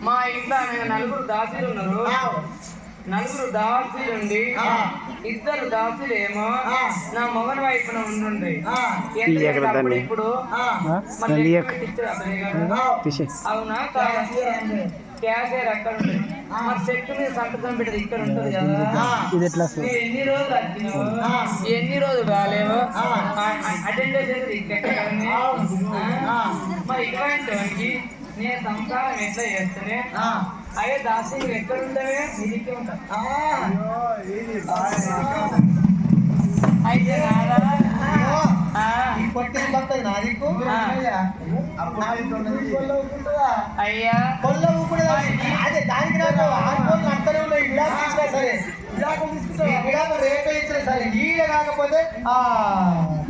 మా ఇంట్లో నలుగురు దాసీలు ఉన్నారు. నలుగురు దాసీలుండి ఇద్దరు దాసీలేమో నా మొగన్ వైపున ఉండుండ్రి. ఇప్పుడు అవునా క్యాషియర్ అక్కడ ఉంది. మరి చెట్టు మీద సంతకం పెట్టదు ఇక్కడ ఉంటుంది కదా. ఎన్ని రోజులు వచ్చినావు, ఎన్ని రోజులు రాలేవు, అటెండెన్స్ చేసి ఇక్కడ. మరి ఇటువంటి వానికి నేను సంసారం ఎట్లా చేస్తేనే అయ్యే దాసి ఎక్కడ ఉంటావే నీకే ఉంటా. అయితే అయ్యా అదే దానికి నాకు ఆడుకోలు నడుతూనే ఉన్నాయి. విడాకులు ఇచ్చినా సరే, విడాకులు తీసుకుంటే విడాకులు రేపే ఇచ్చినా సరే, ఈడ కాకపోతే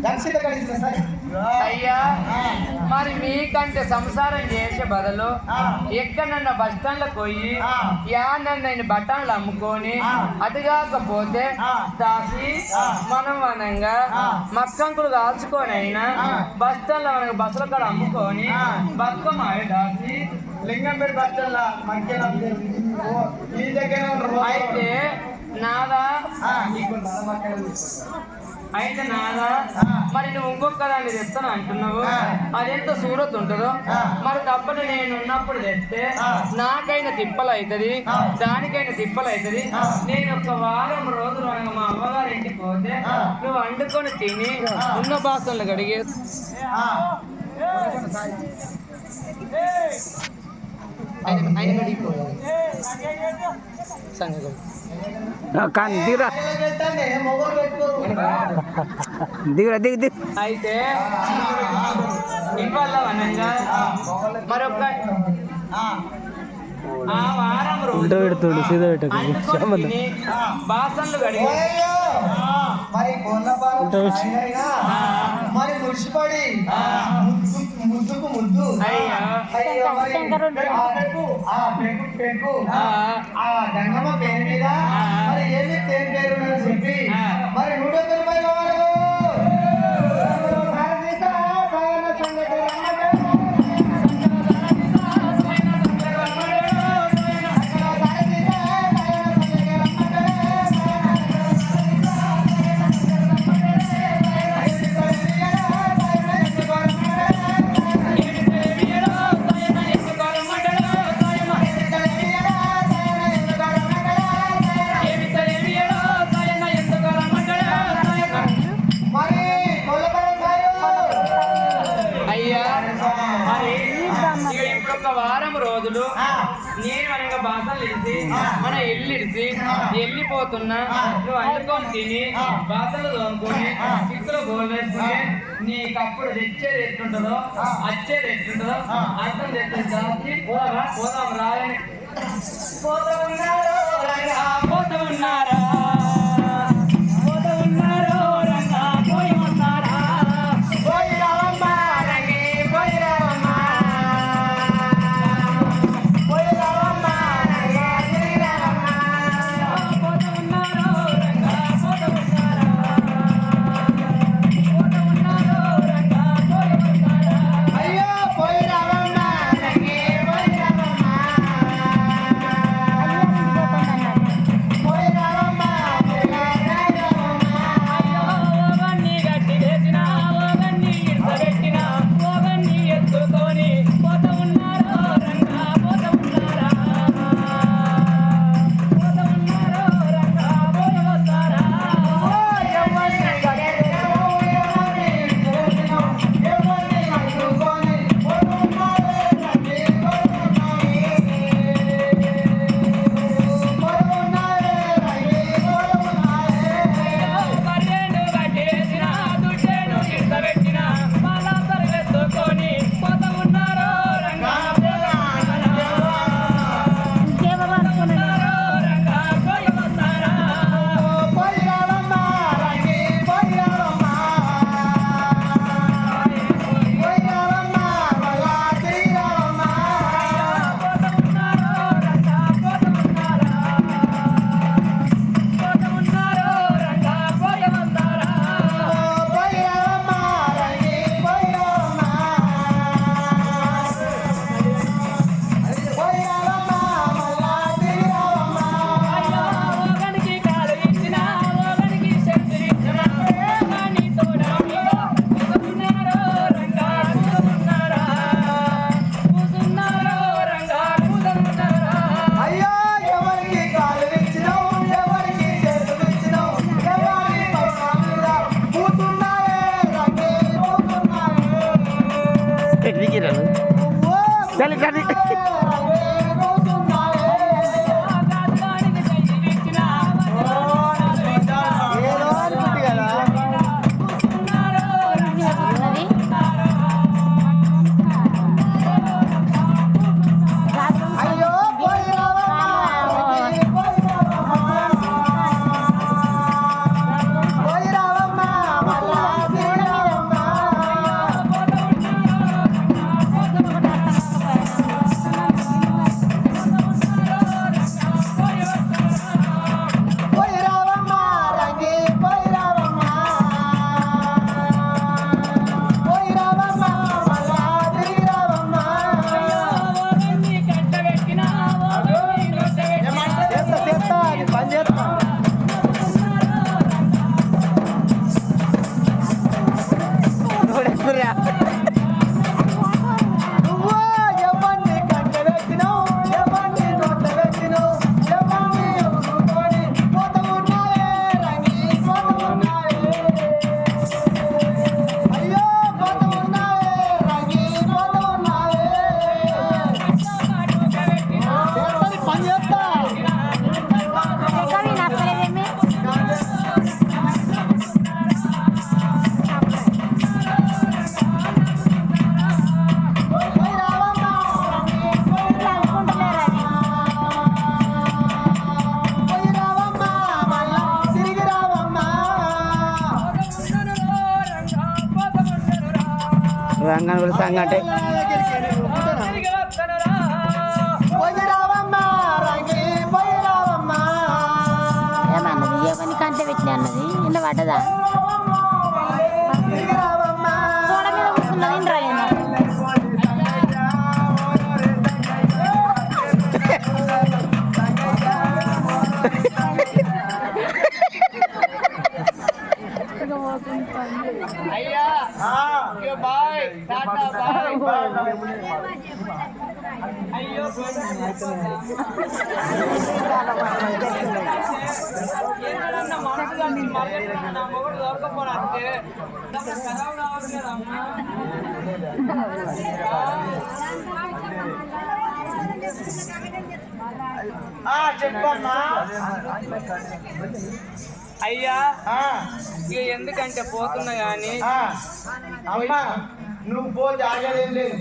దర్శిత కలిసిన సరే. అయ్యా మరి మీకంటే సంసారం చేసే బదులు ఎక్కడన్నా బస్ స్టాండ్ లకు పోయి యానన్న బట్టలు అమ్ముకొని అది కాకపోతే దాసి మనం వనంగా మక్కంకులు కాల్చుకొని అయినా బస్ స్టాండ్ లో మనకు బస్సుల కాడ అమ్ముకొని బతుకమ్మ దాసి లింగంపేట బస్ స్టాండ్ అయితే నాదా మరి నువ్వు ఇంకొక దాన్ని తెస్తాను అంటున్నావు. అదెంత సూరత్ ఉంటుందో మరి తప్పని నేను ఉన్నప్పుడు తెస్తే నాకైనా తిప్పలు అవుతుంది, దానికైనా తిప్పలు అవుతుంది. నేను ఒక వారం రోజులు మా అమ్మగారి ఇంటికి పోతే నువ్వు వండుకొని తిని ఉన్న బాసనలు కడిగే అయితే ఇవాళ వనంగా మరొక ఆ వారం రోజు బాసన్లు కడిగి మరి మరి ముడిచిపడి ముద్దుకు ముద్దు గంగమ్మ పేరు మీద మరి ఏమి పేరు చెప్పి మరి 100 రూపాయలు కావాలి. వారం రోజులు నేను అనగా బాసలు ఇడిసి మన ఇల్లు ఇడిసి వెళ్ళిపోతున్నా. నువ్వు వండుకొని తిని బాసలు తోముకొని చిక్కులో గోలు వేసుకుని నీకు అప్పుడు తెచ్చేది ఎట్లుంటుందో వచ్చేది ఎట్లుంటుందో అర్థం తెచ్చేది. పోదాం రాలని పోతూ ఉన్నారా పోతూ ఉన్నారా పోయి అని రంగాన్ని కూడా సంగ అంటే ఏమన్నది ఎవరిని కంటే పెట్టిన అన్నది ఇంత పడ్డదా తోడ మీద కూర్చున్నది ఇంద్రా అయ్యా బాయ్ టాటా బాయ్ అయ్యో ఏమన్నా మనసుగా నా మొగుడు దొరకపోనా అంటే ఖరాబ్ రావాలి కదమ్మా చెప్పమ్మా అయ్యా ఇక ఎందుకంటే పోతున్నా గాని అమ్మా నువ్వు పోతే ఆగేదేం లేదు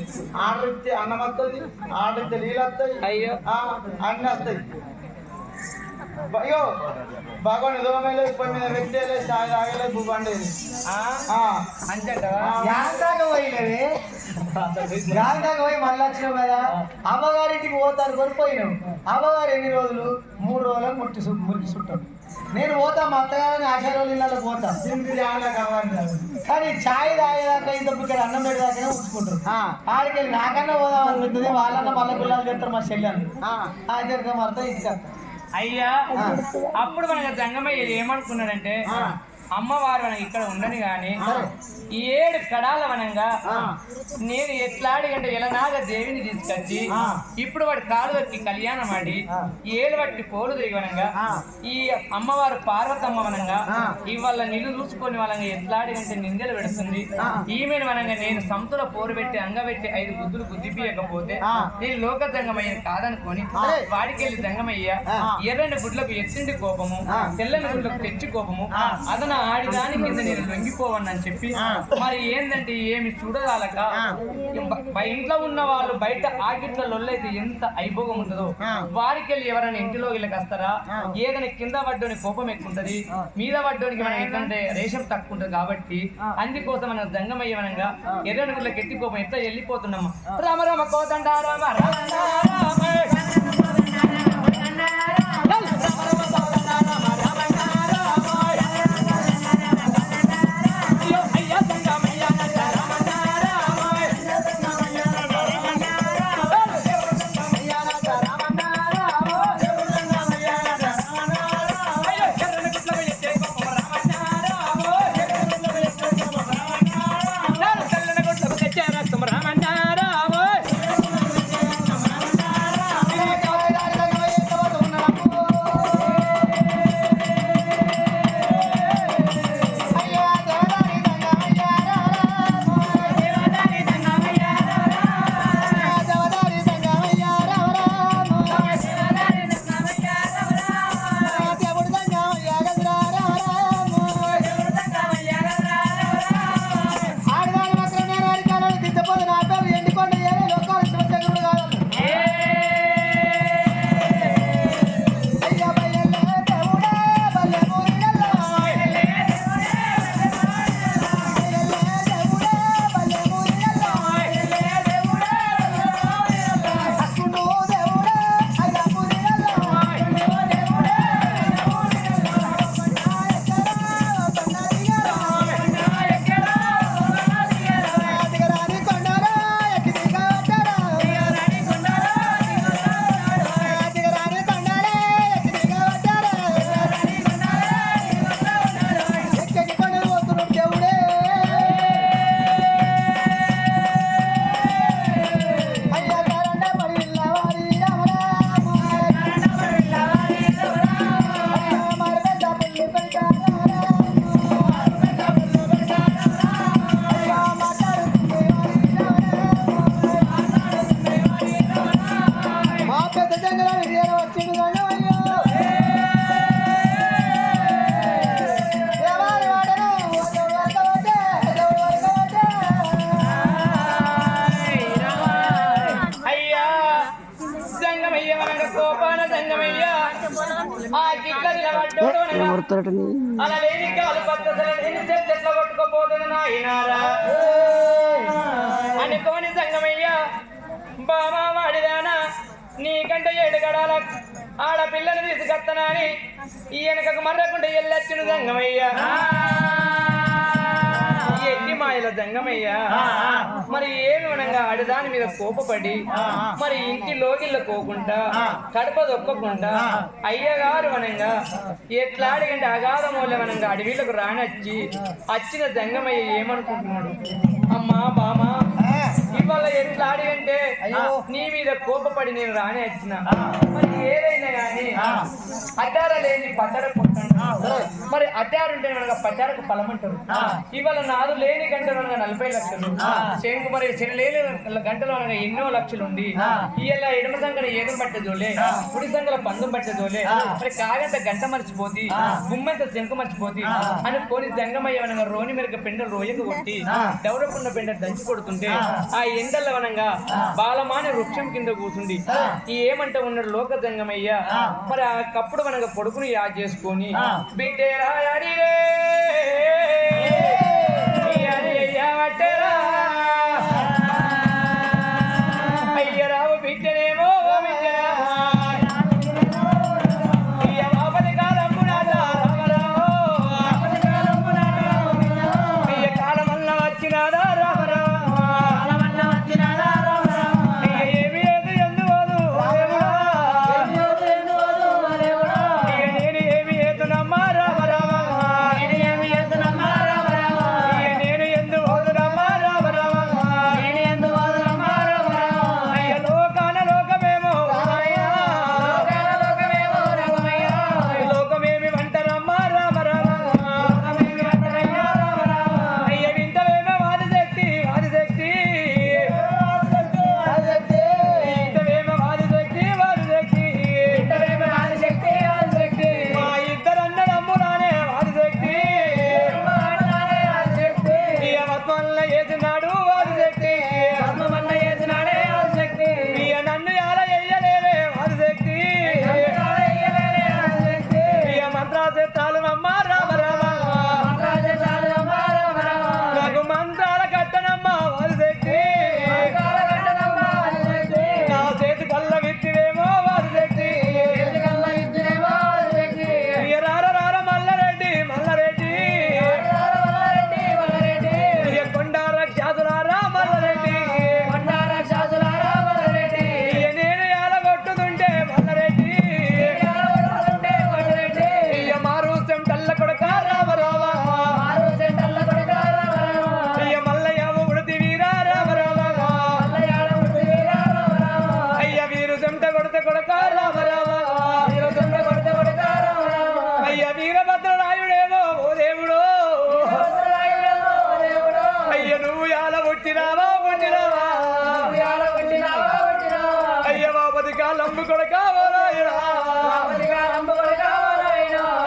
ఆర్డర్ ఇస్తే అన్నం వస్తుంది ఆర్డర్ ఇస్తే నీళ్ళు వస్తాయి అయ్యో అన్నీ వస్తాయి అయ్యో భగవాన్ దోమలేదు ఇప్పుడు మీద పెట్టేలే సాయి ఆగలేదు నువ్వు పండేది పోయి మళ్ళీ వచ్చినావు కదా అమ్మగారింటికి పోతాను కొనిపోయినావు అమ్మగారు ఎన్ని రోజులు 3 రోజులకు మురికి చుట్టాడు నేను పోతా మా అత్తగారిని ఆచార్యుల ఇళ్ళలో పోతా కానీ ఛాయ్ తాగేదాకా ఇంత ఇక్కడ అన్నం పెట్టేదాకానే ఉంచుకుంటారు ఆడికి వెళ్ళి నాకన్నా పోదాం అనిపిస్తుంది వాళ్ళన్న మళ్ళీ పిల్లలు చెప్తారు మా చెల్లెని ఆచార్య మరత ఇంటికి అయ్యా అప్పుడు మనకి జంగమయ్య ఏమనుకున్నాడంటే అమ్మవారు మనకి ఇక్కడ ఉండని గాని 7 కడాల వనంగా నేను ఎట్లాడి అంటే ఎలనాగ దేవిని తీసుకొచ్చి ఇప్పుడు వాడి కాలు వచ్చి కళ్యాణం ఆడి 7 బట్టి పోలు దిగవనంగా ఈ అమ్మవారు పార్వతమ్మ వనంగా ఇవాళ నిన్ను చూసుకొని వాళ్ళంగా ఎట్లాడి అంటే నిందెలు పెడుతుంది ఈమెను వనంగా నేను సంతుల పోరు పెట్టి అంగబెట్టి 5 గుద్దులు గుద్దిపియకపోతే నేను లోక జంగమయ్యని కాదనుకొని వాడికి వెళ్ళి జంగమయ్య ఎర్రని గుడ్లకు ఎత్తిండి కోపము తెల్లని గుడ్లకు తెచ్చి కోపము అదన ఆడిదాని కింద నేను లొంగిపోవని చెప్పి మరి ఏందంటే ఏమి చూడదాలక ఇంట్లో ఉన్న వాళ్ళు బయట ఆగిట్ల లొల్లైతే ఎంత ఐభోగం ఉంటుందో వారికి వెళ్ళి ఎవరైనా ఇంటిలో వీళ్ళకి వస్తారా ఏదైనా కింద పడ్డోని కోపం ఎక్కుంటది మీద పడ్డోనికి మనం ఏంటంటే రేషం తక్కువ ఉంటది కాబట్టి అందుకోసం మన జంగమయ్యవనంగా ఎర్రని గుళ్ళకి ఎత్తి కోపం ఎట్లా వెళ్ళిపోతున్నాము రామ రామ కోదండ రామ రామ రంగుల విడియాల వచ్చింది రంగమయ్యో దేవారి వాడను అయ్యా సంగమయ్య మనకు కోపాన సంగమయ్య ఆ గిట్ల నిలబడ్డోడు అలా లేని కాలు పద్ధతులు లేని చెట్ల కొట్టుకోపోతుంది నాయనారా అనుకోని సంగమయ్య బామా వాడిదానా నీకంటే 7 గడాల ఆడపిల్లని తీసుకొత్తనా అని ఈ వెనకకు మర్రకుండా ఎల్లొచ్చిన సంగమయ్య ఎట్టి మాయల జంగమయ్య మరి ఏమి వనంగా ఆడదాని మీద కోపపడి మరి ఇంటి లోగిళ్ళ పోకుండా కడప దొక్కకుండా అయ్యగారు వనంగా ఎట్లా అడిగంటే అగాధ మూల్యవనంగా అడవిలకు రానొచ్చి వచ్చిన జంగమయ్య ఏమనుకుంటున్నాడు అమ్మా బామా ఇవాళ ఎట్లా అడిగంటే నీ మీద కోపపడి నేను రానే వచ్చిన మరి ఏదైనా గాని అడ్డార లేని పట్టర కొట్టాను మరి అడ్డారుంటే మనకు పట్టారకు ఫలమంటారు ఇవాళ నాదు లేని గంటలు అనగా 40 లక్షలు శంకు మరి లేని గంటలు అనగా ఎన్నో లక్షలు ఉండి ఇవాళ ఎడమ సంఖ్య ఏగం పట్టేదోలే కుడి సంఖ్యల పందం పట్టేదోలే మరి కాగంత గంట మర్చిపోతి గుమ్మంత శంకు మర్చిపోతి అని పోని జంగమయ్య అనగా రోని మెరుగ పెండలు రోయకు కొట్టి దౌడకున్న పెండ దంచి కొడుతుంటే ఆ ఎండల వనంగా బాలమాని వృక్షం కింద కూర్చుండి ఈ ఏమంటే ఉన్నాడు లోక జంగమయ్య మరి ఆ కప్పుడు మనగా కొడుకుని యాద్ చేసుకొని బిడ్డేరా అడిరే అయ్యరావు బిడ్డనేమో కాలమల్ల వచ్చినాదా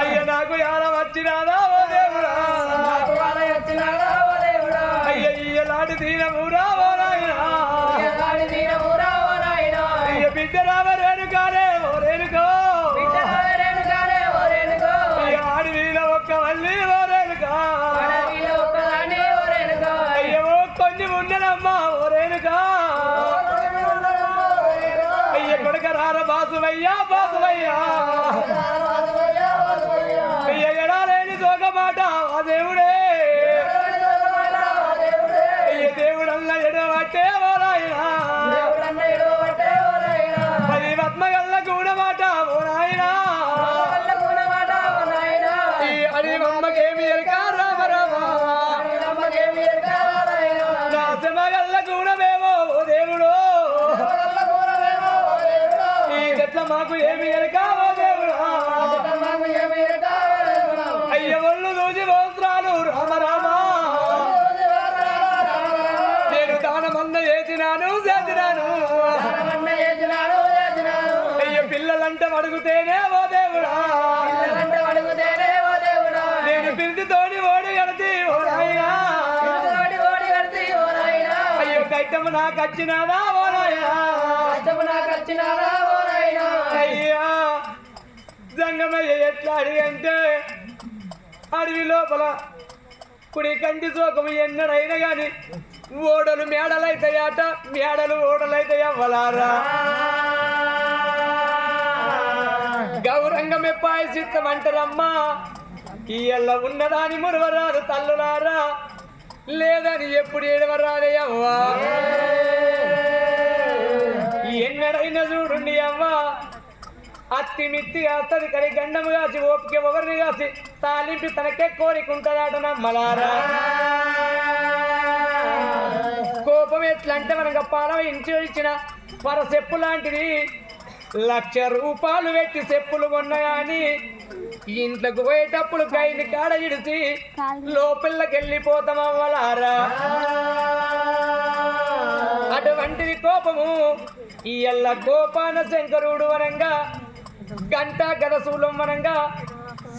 అయ్య నాకు యాల వచ్చినాదా ఓ దేవుడా అయ్య ఇయ్యలాంటి దీనమురా ఓ నాయనా అయ్య బిడ్డ రావ రేణుకాలే ఓ రేణుకో అయ్య ఆడి వీల ఒక్క వల్లి ఓ రేణుకా అయ్య ఓ కొన్ని ఉండనమ్మా ఓ రేణుకా అయ్య కొడుక రార బాసువయ్యా బాసువయ్యా అయ్య ఎడాలేని సోకమాట ఆ దేవుడే అయ్య దేవుడల్ల ఎడబట్టే ఓరాయినా పది పద్మగల్ల కూడమాట ఓ నాయనా ఈ అడి అమ్మకేమి ఎరక రామ రామ నా సెమగల్ల కూడమేమో ఓ దేవుడు ఈ గట్ల మాకు ఏమి ఎరక ఓ దేవుడా అయ్య ఒళ్ళు దూచి వస్త్రాలు రామ రామ నేను దానమన్న చేసినాను చేసినాను అయ్య పిల్లలంటే అడుగుతేనే ఓ దేవుడా నేను పిలిచితోడి ఓడి కడితే ఓ నాయనా అయ్యో కైటము నాకు వచ్చినాదా ఓ నాయనా అయ్యా జంగమయ్య ఎట్లా అడిగి అంటే అడవి లోపల కుడి కంటి సోకము ఎన్నడైనా గాని ఓడలు మేడలైతాయట మేడలు ఓడలైతాయి అవ్వలారా గౌరంగం ఎప్పాయి చిత్తం అంటారమ్మా ఈ ఎల్ల ఉన్నదాని మురవరాదు తల్లులారా లేదని ఎప్పుడు ఏడవరాదయ్యవ్వా ఎన్నడైనా చూడండి అవ్వా అత్తి మిత్తి అత్తది కడి గండము కాసి ఓపిక ఒకరిని కాసి తాలింపి తనకే కోరికుంటుందట నమ్మలారా కోపం ఎట్లంటే మనకు పాలవ ఇంటి ఇచ్చిన మన చెప్పులు లాంటిది 1,00,000 రూపాయలు పెట్టి చెప్పులు కొన్నాయని ఇంట్లోకి పోయేటప్పుడు గైని కాడ ఇడిచి లోపలికి వెళ్ళిపోతాం అవ్వలారా అటువంటిది కోపము ఈ ఎల్ల కోపాన శంకరుడు వనంగా గంట గదశూలం వనంగా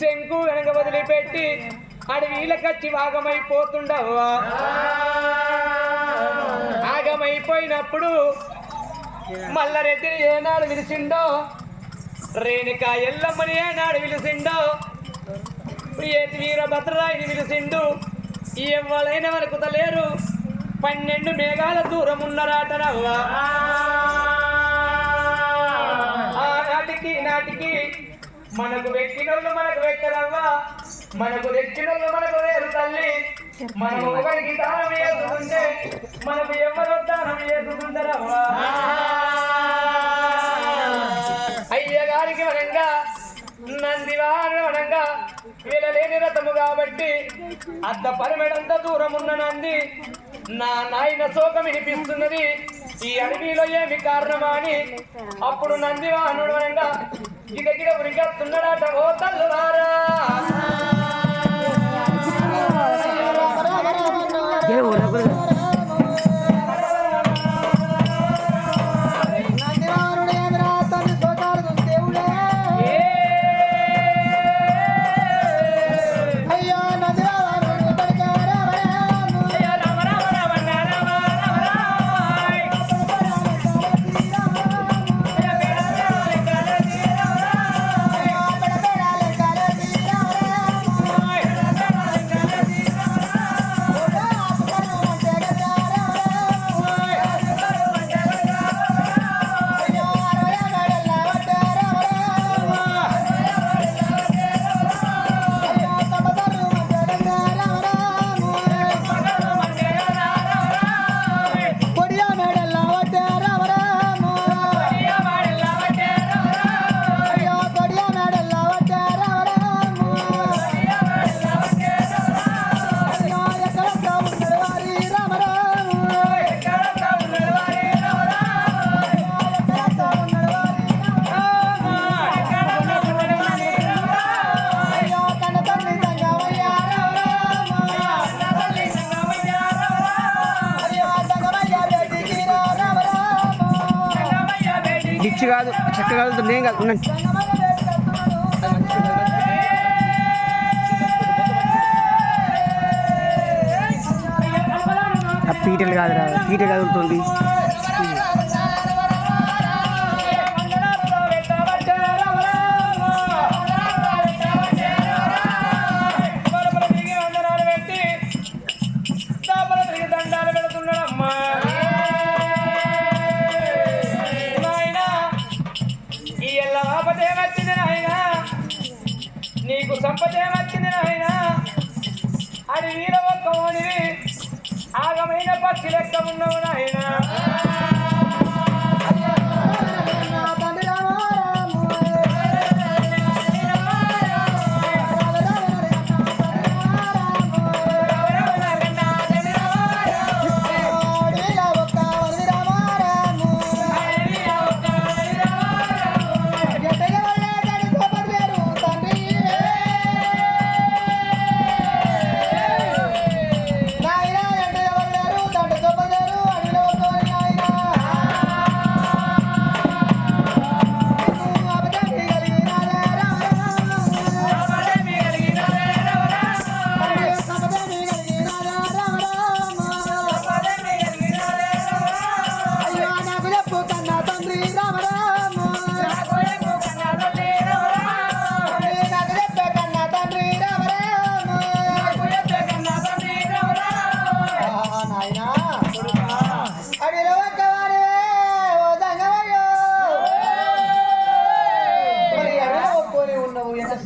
శంకు వెనక వదిలిపెట్టి అడవిలకచ్చి ఆగమైపోతుండవ్వా ఆగమైపోయినప్పుడు మల్లారెడ్డిని ఏనాడు విలిసిండో రేణుకా ఎల్లమ్మని ఏనాడు విలిసిండో ఏటి వీరభద్రరాయిని విలిసిండు ఎవరైనా వరకు తలేరు 12 మేఘాల దూరం ఉన్నరాటనవ్వా ఆనాటికి నాటికి మనకు వెక్కినోళ్ళు మనకు వెక్కరవ్వా మనకు తెచ్చినోళ్ళు మనకు వేరు తల్లి మనము ఒకరికి దానం వేసుకుంటే మనకు ఎవరో దానం వేసుకుంటారవ్వా అయ్యగారికి వనంగా నందివారు వనంగా వీళ్ళలేని రథము కాబట్టి అద్ద పరిమెడంత దూరం ఉన్న నంది నా నాయన శోకం వినిపిస్తున్నది ఈ అడవిలో ఏమి కారణమా అని అప్పుడు నందివాహనుడు వనంగా గిడగిడ ఉరిగస్తున్నాడట ఓ తల్లులారా డిచ్చి కాదు చెక్క కాదు నేను కాదు ఉండండి పీటలు కాదురా పీట కదులుతుంది నీకు సంపదేమొచ్చింది నాయన అది వీరవక్కమోనివి ఆగమైన పక్షి లెక్క ఉన్నావు నాయన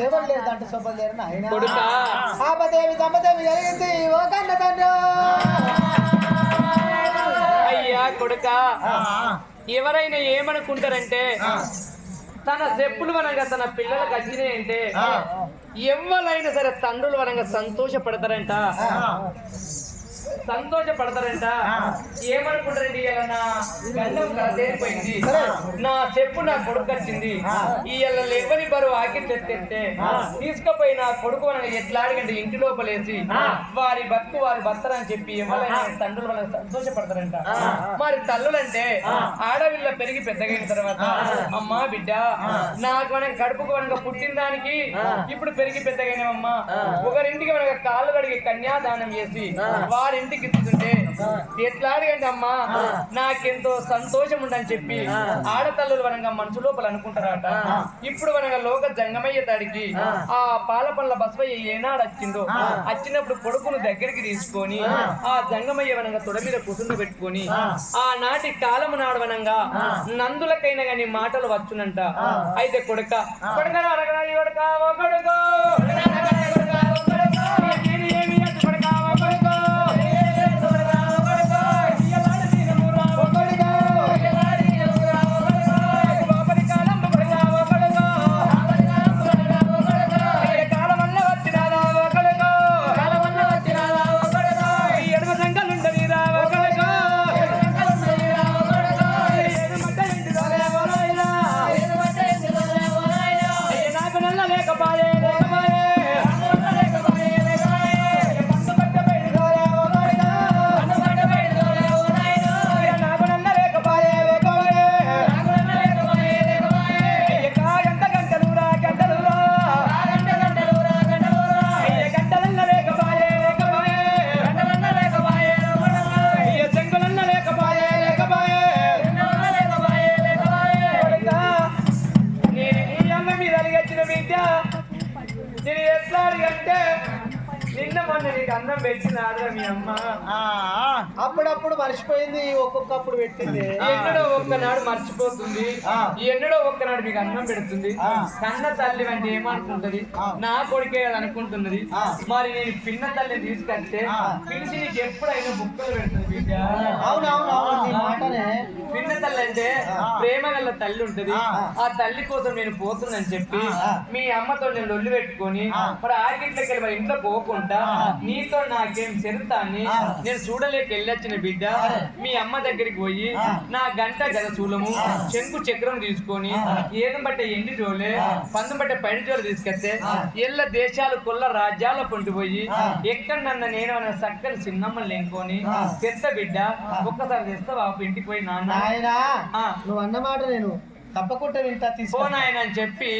ఎవరు లేదు అంటే సొప్పలు లేరు ఆయన కొడుకా ఆపదేవి సంపదేవి జరిగింది ఓ కన్న తండ్రి అయ్యా కొడుకా ఎవరైనా ఏమనుకుంటారంటే తన చెప్పులు వనంగా తన పిల్లలకు వచ్చినాయంటే ఎవరైనా సరే తండ్రులు వనంగా సంతోషపడతారంట ఏమనుకుంటారండి ఇలా నా గండం తేలిపోయింది నా చెప్పు నా కొడుకు వచ్చింది ఇవాళ ఎవరి బరువు ఆకిట్ ఎత్తే తీసుకుపోయి నా కొడుకు వనగా ఎట్లా అడిగండి ఇంటి లోపలేసి వారి బతుకు వారి భర్తరని చెప్పి ఎవరైనా తండ్రులు వనగా సంతోషపడతారంట మరి తల్లులంటే ఆడవిల్ల పెరిగి పెద్దగైన తర్వాత అమ్మా బిడ్డ నాకు వనగా కడుపుకు వనగా పుట్టిన దానికి ఇప్పుడు పెరిగి పెద్దగైనవమ్మా ఒకరింటికి వనగా కాళ్ళు కడిగి కన్యాదానం చేసి వారింటికి ఇస్తుంటే ఎట్లా అడిగండి అమ్మా నాకెంతో సంతోషం ఉండని చెప్పి ఆడతల్లులు వనంగా మనసు లోపల అనుకుంటారట ఇప్పుడు వనగా లోక జంగమయ్య తాడికి ఆ పాల పండ్ల బస్వయ్య ఏనాడు వచ్చిందో వచ్చినప్పుడు కొడుకును దగ్గరికి తీసుకొని ఆ జంగమయ్య వనంగా తొడ మీద కుటుంబ పెట్టుకొని ఆనాటి కాలము నాడు వనంగా నందులకైనా గాని మాటలు వచ్చునంట అయితే కొడుక అన్నం పెట్టినారా మీ అమ్మ అప్పుడప్పుడు మర్చిపోయింది ఒక్కొక్కప్పుడు పెట్టింది ఎన్నడో ఒక్కనాడు మర్చిపోతుంది ఎన్నడో ఒక్కనాడు మీకు అన్నం పెడుతుంది కన్న తల్లి అంటే ఏమనుకుంటది నా కొడుకే అది అనుకుంటున్నది మరి నేను పిన్న తల్లిని తీసుకొస్తే పిలిచి నీకు ఎప్పుడైనా బుక్కలు పెడుతుంది బిడ్డ అవునవును పిన్న తల్లి అంటే ప్రేమ గల తల్లి ఉంటది ఆ తల్లి కోసం నేను పోతుందని చెప్పి మీ అమ్మతో నేను లొల్లి పెట్టుకొని మరి ఆగిట్లకి మరి ఇంట్లో పోకుండా నీతో నాకేం చెరుతాన్ని నేను చూడలేక వెళ్ళొచ్చిన బిడ్డ మీ అమ్మ దగ్గరికి పోయి నా గంట గద చూలము చెంకు చక్రం తీసుకొని ఏదం బట్టే ఎండి జోలే పందు బట్టే పైడి జోలు తీసుకొస్తే ఎల్ల దేశాలు కొల్ల రాజ్యాల పొండిపోయి ఎక్కడన్నా నేను అన్న చక్కని చిన్నమ్మని లేనుకొని చెత్త బిడ్డ ఒక్కసారి తెస్తావా ఇంటికి పోయి నాన్న నువ్వు అన్నమాట నేను తప్పకుండా వింటా తీసుకోనాయన అని చెప్పి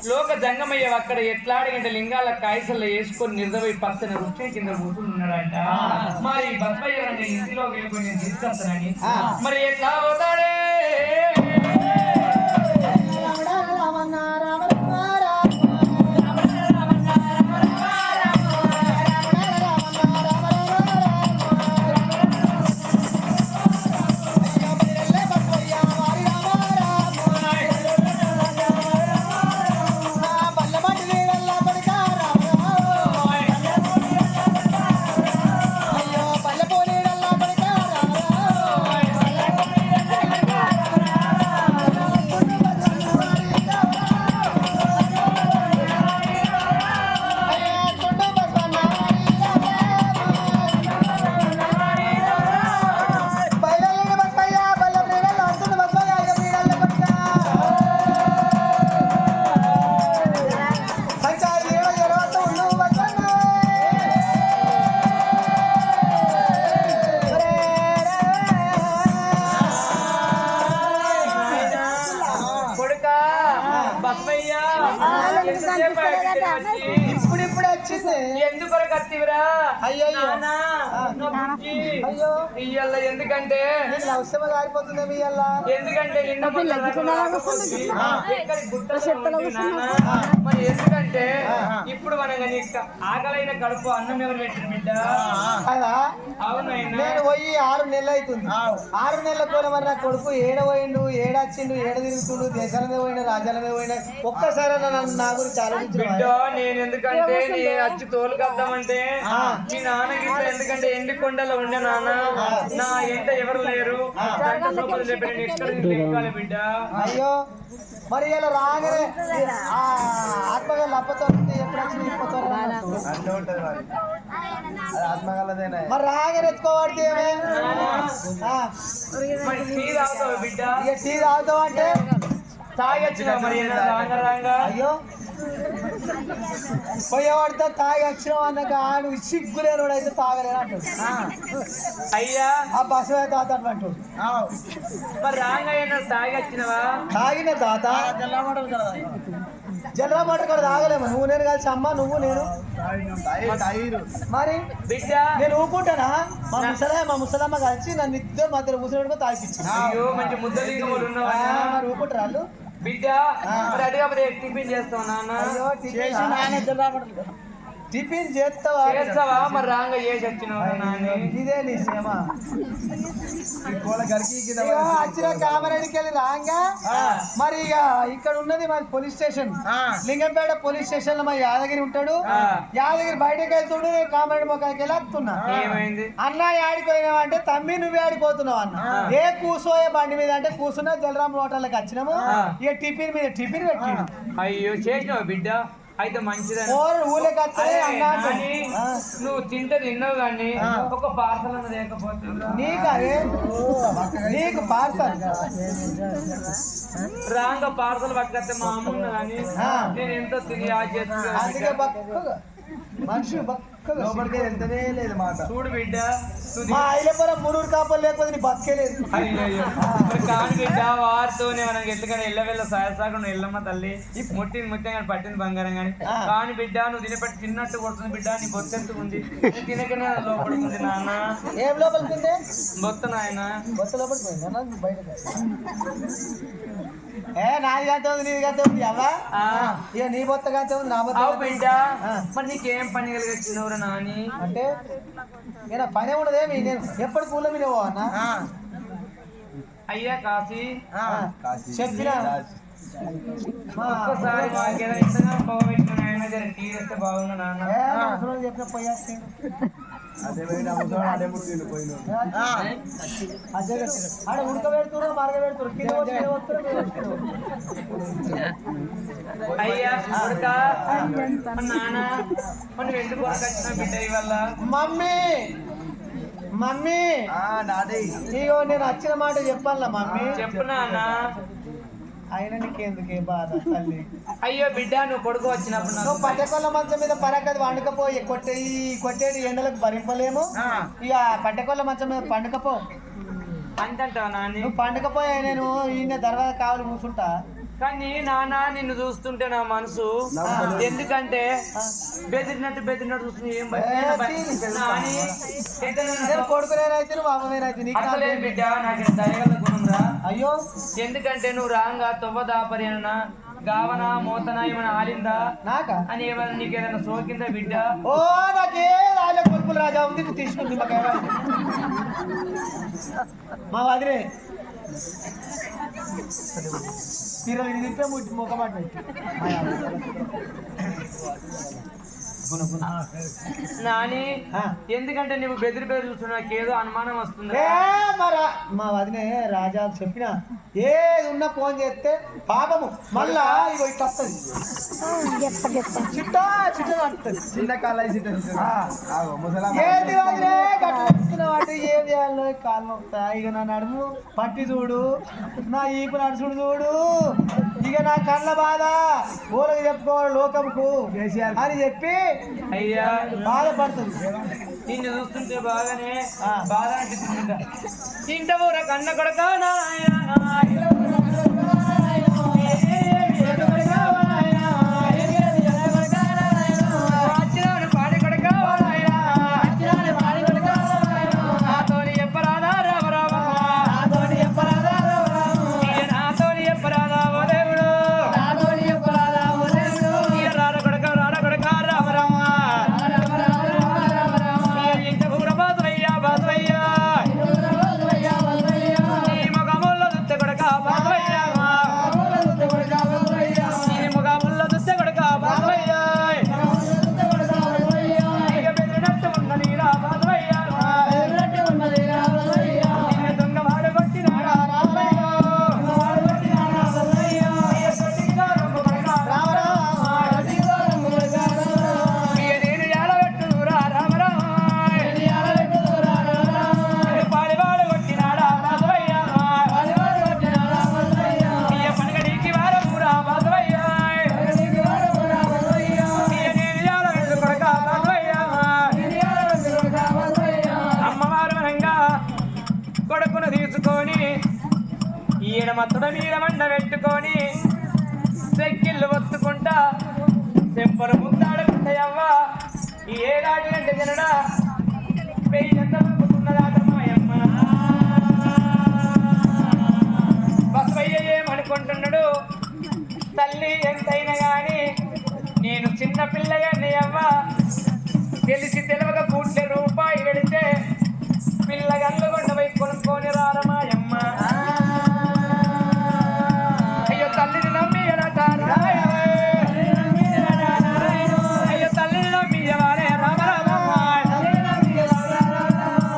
లోక జంగమయ్య అక్కడ ఎట్లాడిగంటే లింగాల కాయసల్లో వేసుకొని నిర్దవై పచ్చని వృక్షం కింద కూర్చున్నాడంట మరి బస్వయ్య ఇంటిలో వెళ్ళిపోయి నేను తీసుకొస్తానని మరి ఎట్లా పోతాడే బస్వయ్య ఇప్పుడిప్పుడు వచ్చింది. ఎందుకొరకు వత్తివిరా అయ్యయ్యో. నానా, నా బుజ్జి. అయ్యో ఇయ్యాల ఎందుకంటే నీకు లవసమ కారిపోతుంది మీ అల్ల. ఎందుకంటే నిన్న మొన్న రాకపోతే ఎక్కడికి గుట్టలో ఉంది నాన్న. మరి ఎందుకంటే ఇప్పుడు మనం ఆకలైన కడుపు అన్నం ఎవరు పెట్టిన బిడ్డ కదా అవునైనా నేను పోయి 6 నెలలు అవుతుంది. 6 నెలల కోల మరి నా కొడుకు ఏడ పోయిండు, ఏడొచ్చిండు, ఏడ తిరుగుతుండు, దేశాల మీద పోయినా, రాజ్యాల మీద పోయినా, ఒక్కసారి నన్ను నా గురించి ఆలోచించు. బిడ్డ నేను ఎందుకంటే నీ వచ్చి తోలు కద్దామంటే మీ నాన్నకి ఎందుకంటే ఎండి కొండలో ఉండే నాన్న నా ఎంట ఎవరు లేరు ఎక్కడ బిడ్డ. అయ్యో మరి ఇలా రాగానే ఆత్మగా లప్పతో ఎప్పుడు వచ్చి మరి రాగానే ఎత్తుకోబడితే మరి టీ తాగుతావు బిడ్డ. ఇక టీ తాగుతావు అంటే తాగొచ్చిన మరి రాంగా అయ్యో పోయేవాడితో తాగి వచ్చినావు అన్నాక నువ్వు సిగ్గులేనివాడు అయితే తాగలేను అంటాడు. అయ్యా ఆ బస్సు తాత అంటాడు. మరి రాంగా తాగొచ్చినవా? తాగిన తాత జల్లా మోటార్ కూడా తాగలేము. నువ్వు నేను కలిసి అమ్మ నువ్వు నేను మరి బిడ్డ నేను ఊపుకుంటానా? మా ముసలమ్మ కలిసి నన్ను ఇద్దరు మధ్యలో ముసలి తాగిపించి మంచి ముద్దలు మరి ఊపుకుంటారు వాళ్ళు. బిడ్డ రెడీగా టిఫిన్ చేస్తావు నాన్న. టిఫిన్ చేస్తావా? మరి రాంగా చేసి వచ్చినావు. ఇదే నీ సేమ. వచ్చిన కామరెడ్డికి వెళ్ళి రాంగా మరి ఇక ఇక్కడ ఉన్నది మా police station, Lingampet police station లో మా యాదగిరి ఉంటాడు. యాదగిరి బయటకు వెళ్తుండే నేను కామరెడ్డి మొక్కకి వెళ్ళి వస్తున్నా. అన్న ఆడిపోయినావు అంటే తమ్మి నువ్వే ఆడిపోతున్నావు అన్న. ఏ కూసోయే బండి మీద అంటే కూర్చున్నా జలరాం హోటల్కి వచ్చినాము. ఇక టిఫిన్ మీద టిఫిన్ పెట్టి అయ్యో చేసినావు బిడ్డ. అయితే మంచిదని నువ్వు తిన్నావు కానీ ఒక పార్సల్ అన్నది లేకపోతే నీకు పార్సల్ రాంగ పార్సల్ పట్టుకొస్తే మా అమ్మ ఉన్నా కానీ నేను ఎంతో తిని మనిషి లోపలికి వెళ్తేనే లేదు మాట. చూడు బిడ్డ మా ఐలపురం మునూరు కాపలు లేకపోతే నీ బతికే లేదు. కాని బిడ్డ వారితోనే మనకి ఎందుకని ఎల్లవెల్ల సాయసాకుండా ఎల్లమ్మ తల్లి ముట్టింది ముత్యం కానీ పట్టింది బంగారం కానీ. కాని బిడ్డ నువ్వు తినపెట్టి తిన్నట్టు కొడుతుంది బిడ్డ. నీ బొత్తెంతు ఉంది తినకనే లోపలికి ఉంది నాన్న. ఏం లోపలికి ఉంది? బొత్త నాయన బొత్త లోపలికి పోయింది బయట. నాది గంట ఉంది నీది గంట ఉంది అవ్వా. ఇక నీ బొత్త గంట ఉంది నా బొత్త బిడ్డ. మరి నీకేం పని కలిగొచ్చినవురా నాని? అంటే నేను పని ఉండదేమి నేను ఎప్పటి పూల మీద అన్న. అయ్యా కాశీ చెప్పినా ఒక్కసారి మాకేదో ఇంతగా బాగుపెట్టిన ఆయన టీ చేస్తే బాగుంది నాన్న. చెప్పిన పోయా ఆడ ఉడకబెడుతున్నారు మరగబెడుతున్నారు. అయ్యా నాన్న మనం ఎందుకు వచ్చిన బిడ్డ ఇవల్ల? మమ్మీ ఇగో నేను వచ్చిన మాట చెప్పాలా మమ్మీ? చెప్పు నాన్న. అయినా నీకెందుకే బాధ తల్లి? అయ్యో బిడ్డ నువ్వు కొడుకు వచ్చినప్పుడు నువ్వు పట్టెకొల్ల మంచం మీద పరకది వండుకపోయి కొట్టేటి ఎండలకు భరింపలేము. ఇక పట్టెకొల్ల మంచం మీద పండుకపో అంటావా నాని? నువ్వు పండుకపోయా నేను ఈయన తర్వాత కావాలి కూర్చుంటా. కానీ నాన్న నిన్ను చూస్తుంటే నా మనసు ఎందుకంటే బెదిరినట్టు చూస్తుంది. ఏం కొడుకునేనైతే నువ్వు అమ్మనేనైతే నీకు బిడ్డ నాకు దయగల గుణంరా. అయ్యో ఎందుకంటే నువ్వు రాంగా తొవ్వదాపరి అన్న గావన మోతన ఏమైనా ఆలిందా నాకా అని ఏమైనా నీకు ఏదైనా సోకిందా బిడ్డ? ఓ నాకే రాజా కొడుకులు రాజా ఉంది తీసుకుంది మా వదిలే తీరలు తింటే ముఖమాట నాని ఎందుకంటే నువ్వు బెదిరి చూస్తున్నా నాకేదో అనుమానం వస్తుంది. మా వదినే రాజా చెప్పిన ఏది ఉన్నా ఫోన్ చేస్తే పాపము మళ్ళా ఇగో ఇట్లా వస్తుంది చిట్టా చిట్ట నడుతుంది. చిన్న కాళ్ళ ఏది వదిలే గట్టినవాటి ఏం చేయాలో కాళ్ళు నొప్పుతా. ఇక నా నడుము పట్టి చూడు, నా ఈపు నడుచుడు చూడు, ఇక నా కళ్ళ బాధ ఊరికి చెప్పుకోవాలి లోకంకు అని చెప్పి అయ్యా బాధపడుతుంది. నిన్ను చూస్తుంటే బాగానే బాధ అనిపిస్తుంట. ఇంట ఊర కన్న కొడక మత్తుడ మీద మండ పెట్టుకొని సెక్కిళ్ళు వత్తుకుంటా చెంపలు ముద్దాడుకుంటాయవ్వ ఏడాది అంటే తినడా పెయ్యి ఎంత పడుకున్నదాట మాయమ్మ బసవయ్య ఏమనుకుంటున్నాడు తల్లి ఎంతైనా గాని నేను చిన్న పిల్లగాన్ని అవ్వ తెలిసి తెలవక కూట్లే రూపాయి పెడితే పిల్లగల్లు కొండపై కొనుక్కొని రారమాయమ్మ అయ్యో తల్లిని నమ్మి అయ్యో తల్లిని నమ్మి రామ రామమ్మ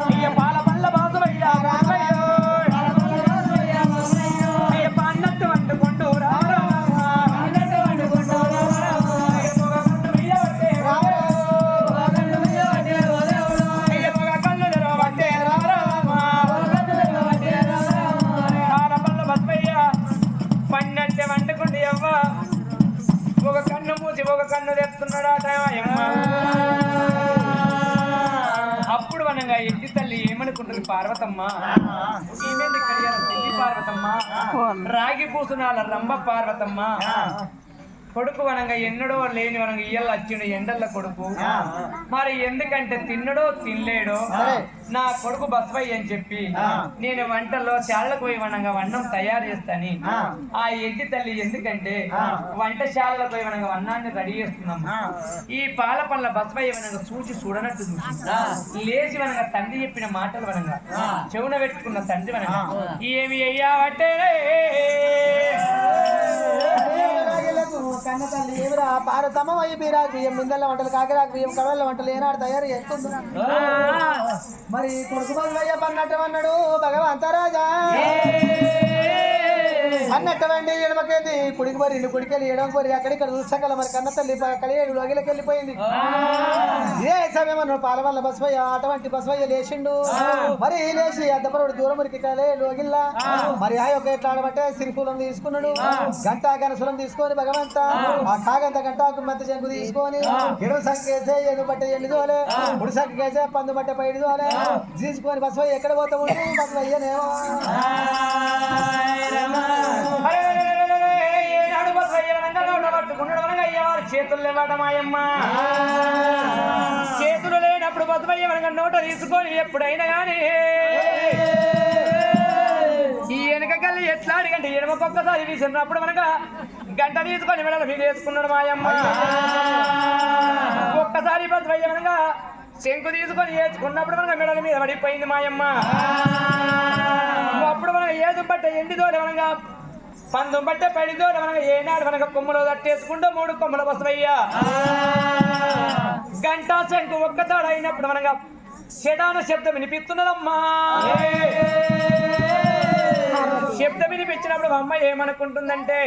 అయ్య పాల పళ్ళ బాసువయ్యా అయ్య పన్నట్టు వండుకుంటూ పన్నట్టే వండుకుంటే అవ్వ ఒక కన్ను మూసి ఒక కన్ను తెస్తున్నాడట అప్పుడు అనగా ఎద్ది తల్లి ఏమనుకుంటుంది పార్వతమ్మ ఈమెంది కడియాల తల్లి పార్వతమ్మ రాగి పూసునాల రంభ పార్వతమ్మ కొడుకు వనంగా ఎన్నడో లేని వనంగా ఇయ్యల్ల వచ్చిండు ఎండల్ల కొడుకు మరి ఎందుకంటే తిన్నడో తినలేడో నా కొడుకు బస్వయ్య అని చెప్పి నేను వంటల్లో చాళ్ళకు పోయి వనంగా వన్నం తయారు చేస్తాని ఆ ఎడ్డి తల్లి ఎందుకంటే వంటశాలలో పోయి వనంగా వన్నాన్ని రెడీ చేస్తున్నాం ఈ పాల పళ్ళ బస్వయ్య వనంగా చూసి చూడనట్టు లేచి వనంగా తండ్రి చెప్పిన మాటలు వనంగా చెవున పెట్టుకున్న తండ్రి వనంగా ఏమి అయ్యావటే కన్న తల్లి ఏమిరా పారతమ్మ అయ్యి బీరాకు బియ్యం మిందల వంటలు కాకరాకు బియ్యం కడవల వంటలు ఏనాడు తయారు చేస్తుంది మరి కొడుకు బదులయ్య పన్నట్టు అన్నాడు భగవంతరాజా అన్నట్టండి ఎడమకేంది కుడికి మరి ఇల్లు కుడికెళ్ళి ఎడమ కోరి అక్కడిక్కడ చూసకల మరి కన్న తల్లి కలియేడు లోగిలకి వెళ్ళిపోయింది ఏ సమయం పాల వల్ల బస్వయ్య అటువంటి బస్వయ్య లేచిండు మరి లేచి అద్దపరుడు దూరం ఉరికి లోగిల్లా మరి ఆ యొక్క ఎట్లా ఆడమంటే సిరిపూలం తీసుకున్నాడు గంట గనసులం తీసుకొని భగవంత ఆ కాగంత గంటకు మెత్త చెంగు తీసుకొని ఎడమ సంకేసే ఎను బట్ట ఎండుదోలే ముడి సంకేసే పందు బట్ట పైడుదోలే తీసుకొని బస్వయ్య ఎక్కడ పోతాము బస్వయ్యనేమో చేతులు లేవాట మాయమ్మ చేతులు లేనప్పుడు బతుమయ్య మనక నోట తీసుకొని ఎప్పుడైనా కానీ ఈ వెనకకెళ్ళి ఎట్లా అడిగంటే ఎడమకొక్కసారి తీసినప్పుడు మనక గంట తీసుకొని మెడలు మీద వేసుకున్నాడు మాయమ్మ ఒక్కసారి బతుమయ్య మనక శంకు తీసుకొని వేసుకున్నప్పుడు మనక మెడల మీద పడిపోయింది మాయమ్మ అప్పుడు మనక ఏదు బట్ట ఎండిదోడు మనగా పందం బట్టే పడిదో మనకు ఏనాడు మనకు కొమ్మలో తట్టేసుకుంటూ 3 కొమ్మల బసవయ్యా గంటా శంకు ఒక్కతాడు అయినప్పుడు మనగా చెడాన శబ్దం వినిపిస్తున్నదమ్మా శబ్దం వినిపించినప్పుడు అమ్మ ఏమనుకుంటుందంటే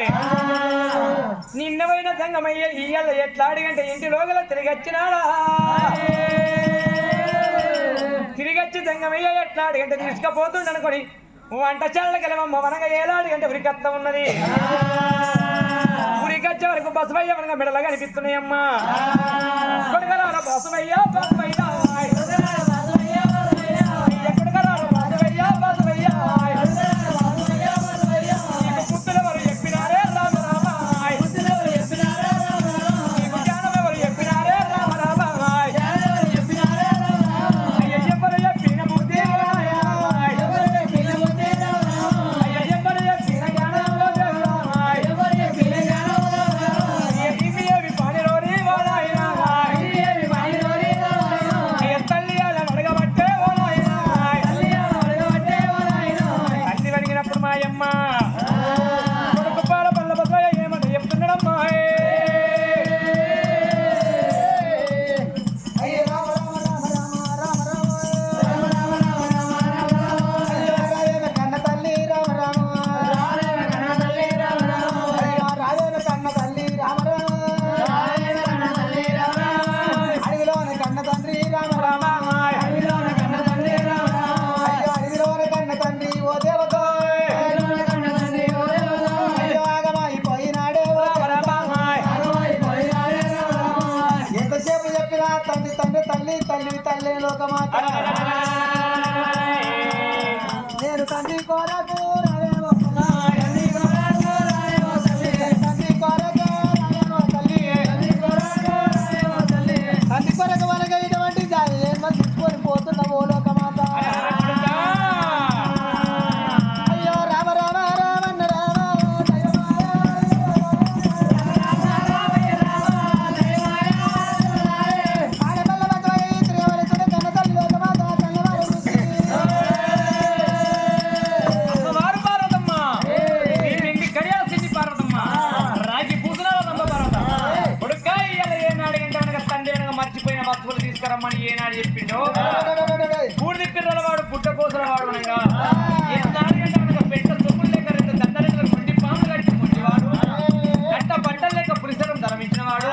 నిన్నవైన సంగమయ్య ఇయ్యాల ఎట్లా అడిగంటే ఇంటిలోగల తిరిగి వచ్చినాడా తిరిగచ్చి సంగమయ్య ఎట్లా అడిగంటే తీసుకుపోతుండ అనుకొని వంటశాల గెలవమ్మ వనగా ఏలాడి అంటే ఉరికత్త ఉన్నది ఉరికొచ్చే వరకు బసవయ్య వనగా మెడలా కనిపిస్తున్నాయమ్మా కొడుకరాల బసవయ్య బసవయ్య ఎక్కడికరాల బసవయ్య బసవయ్య పుత్తులు ఎవరు చెప్పినారే రామ రామ జ్ఞానం ఎవరు చెప్పినారే రామ రామ ఎవరు చెప్పిన బుద్ధి నేను తండ్రి కోరకు రమ్మని ఏనాడు చెప్పిండో పూర్తి పిల్లల వాడు పుట్ట కోసల వాడు అనగా పెట్ట సొమ్ములు లేక రెండు దండలు ముండి పాములు కట్టి ముండివాడు గట్ట బట్టలు లేక పులిసరం ధరమించిన వాడు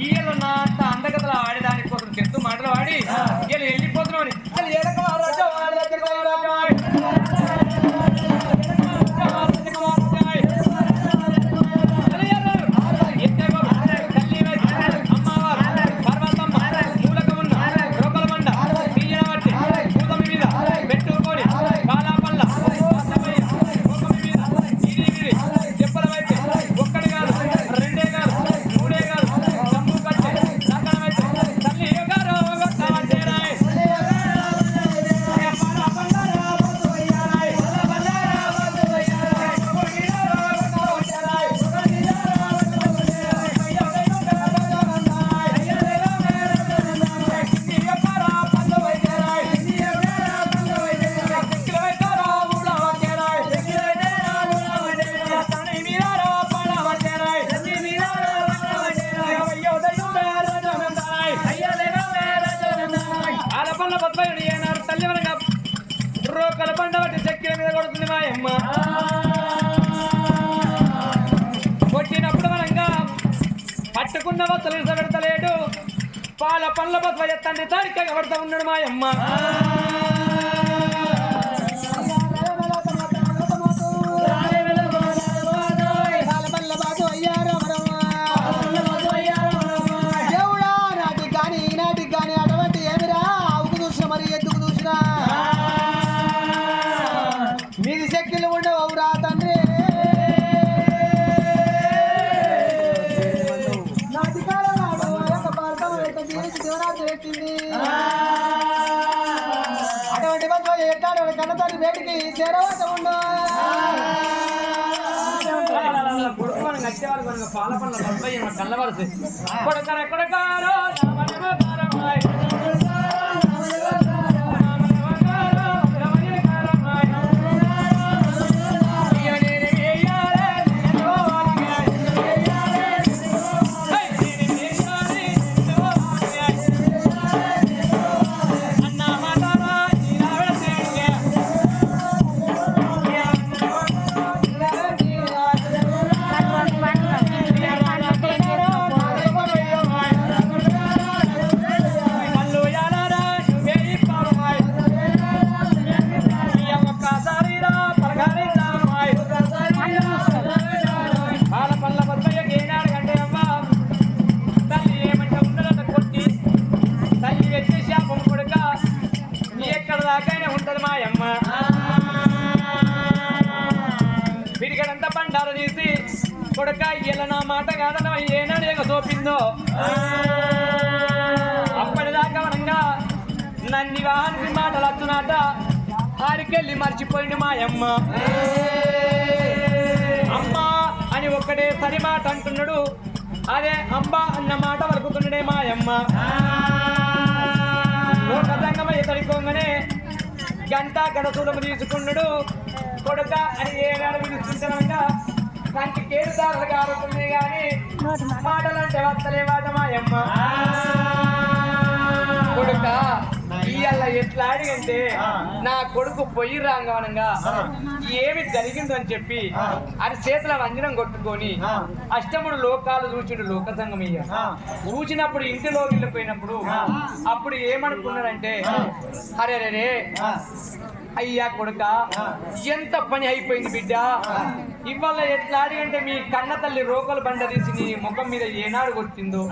ఈయన నా అంత అందగతలు ఆడేదాని కోసం చెప్తూ మాటలు వాడి వీళ్ళు వెళ్ళిపోతున్నావు కలపండ బట్టి చక్కెర మీద కొడుతుంది మా అమ్మ కొట్టినప్పుడు మనంగా పట్టుకున్న వత్తలు పెడతలేడు పాల పండ్ల బతువ ఎత్తండి తారికగా పడతా ఉన్నాడు మా అమ్మ మీది శక్తులు ఉండవురా తండ్రి అటువంటి ఎక్కడ కన్న తల్లి వేటికి చేరవత ఉండు పాల పండ్ల కళ్ళవలసి కొడకరెక్కడకారో పిడిగడంతా బండారు తీసి కొడుక ఇలా నా మాట కాదన్న ఏనాడు ఎగ సోపిందో అప్పటిదాకా మనంగా నన్ను వాహన మాటలు వస్తున్నాట ఆడికెళ్ళి మర్చిపోయింది మా అమ్మ అమ్మ అని ఒక్కడే సరి మాట అంటున్నాడు అదే అంబ అన్న మాట వలుకుతున్నాడే మా అమ్మ లోకదంగమయ్య తడికోగానే గంట గడసూడము తీసుకున్నాడు కొడుక అని ఏనాడు పిలుస్తుంటానంగా కంటి కేడుదారులు కారుతున్నాయి కానీ మాటలంటే వస్తలేవాట మా అమ్మ కొడుక ఇయ్యాల ఎట్లా అడిగంటే నా కొడుకు పొయ్యి రాంగవనంగా ఏమి జరిగిందో అని చెప్పి అది చేతుల వంజనం కొట్టుకొని అష్టముడు లోకాలు చూచిండు లోక సంగమయ్య చూసినప్పుడు ఇంటిలో వెళ్ళిపోయినప్పుడు అప్పుడు ఏమనుకున్నారంటే అరే రే అయ్యా కొడుక ఎంత పని అయిపోయింది బిడ్డ ఇవాళ ఎట్లా అడిగంటే మీ కన్న తల్లి రోకలు బండ తీసి నీ ముఖం మీద ఏనాడు కొట్టిందో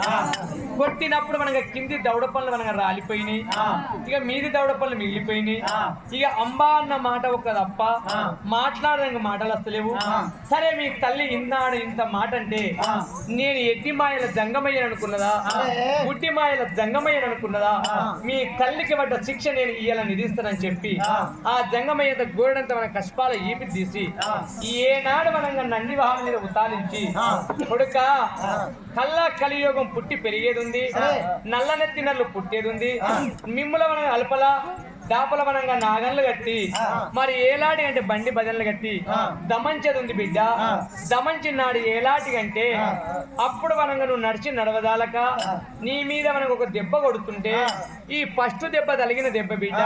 కొట్టినప్పుడు మనకి కింది దౌడ పనులు మనకు రాలిపోయినాయి ఇక మీది దౌడ పనులు మిగిలిపోయినాయి ఇక అంబా అన్న మాట ఒక తప్ప మాట్లాడడానికి మాటలు వస్తలేవు సరే మీ తల్లి ఇన్నాడు ఇంత మాట అంటే నేను ఎట్టి మాయల జంగమయ్యను అనుకున్నదా గుడ్డి మాయల జంగమయ్యను అనుకున్నదా మీ తల్లికి పడ్డ శిక్ష నేను ఇయ్యాలని నిధిస్తానని చెప్పి ఆ జంగమయ్య గోడంతా మన కష్పాల ఈపి తీసి ఏనాడు మనంగా నంది వాహనం మీద ఉతాలించి కొడుక కల్లా కలియోగం పుట్టి పెరిగేది ఉంది నల్లనెత్తి నల్లు పుట్టేది ఉంది మిమ్ముల మన అల్పల దాపల వనంగా నాగన్లు కట్టి మరి ఏలాటి అంటే బండి భజనలు కట్టి దమంచేది ఉంది బిడ్డ. దమంచి నాడు ఏలాటి అంటే అప్పుడు వనంగా నువ్వు నడిచి నడవదాలక నీ మీద మనకు ఒక దెబ్బ కొడుతుంటే ఈ ఫస్ట్ దెబ్బ తలిగిన దెబ్బ బిడ్డ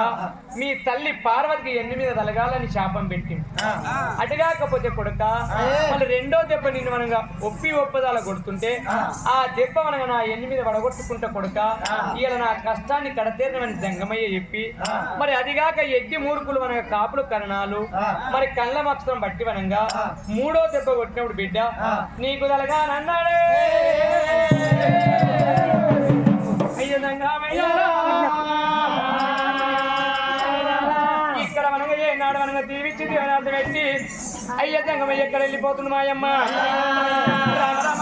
మీ తల్లి పార్వతికి ఎన్ని మీద తలగాలని శాపం పెట్టింది. అటుగాకపోతే కొడుక మళ్ళీ రెండో దెబ్బ నిన్ను మనగా ఒప్పదాల కొడుతుంటే ఆ దెబ్బ మనగా నా ఎన్ని మీద వడగొట్టుకుంటా కొడుక ఇలా నా కష్టాన్ని కడతేరమని జంగమయ్య చెప్పి మరి అదిగాక ఎడ్డి మూర్ఖులు మన కాపులు కరణాలు మరి కళ్ళ మక్షం బట్టి వనంగా మూడో దెబ్బ కొట్టినప్పుడు బిడ్డ నీకు తలగా నన్నాడే అయ్య జంగమయ్య ఇక్కడ మనగా ఏనాడు మనగా దీవించి దీవనార్థం పెట్టి అయ్య జంగమయ్య ఎక్కడ వెళ్ళిపోతుంది మాయమ్మ రామ రామ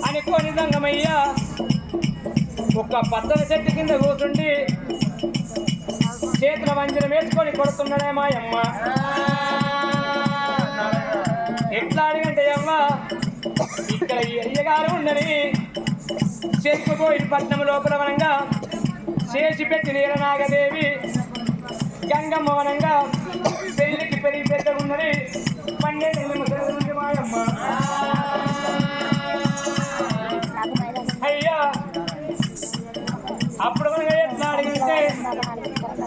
అనుకోని సంగమయ్య ఒక పచ్చని చెట్టు కింద కూర్చుండి చేతుల వంజన వేసుకొని కొడుతున్నాడే మాయమ్మ. ఎట్లా అడిగంటే అమ్మ ఇక్కడ ఈ అయ్యగారు ఉండని చేసుకుపోయి పట్నం లోపల వనంగా చేసి పెట్టి నీలనాగదేవి గంగమ్మ వనంగా పెళ్లికి పెరిగి పెద్దగున్నది 12 ముసలి మాయమ్మ. అయ్యా అప్పుడు మనగా ఎట్లా అడిగితే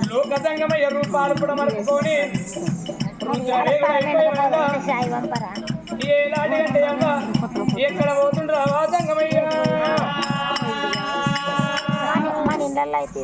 లోక సంగమయ్య రూపాలు కూడా మరుపుకొని ఏలాంటి అంటే అమ్మ ఎక్కడ పోతుండ్రా సంగమయ్య మన ఇళ్ళల్లో అయితే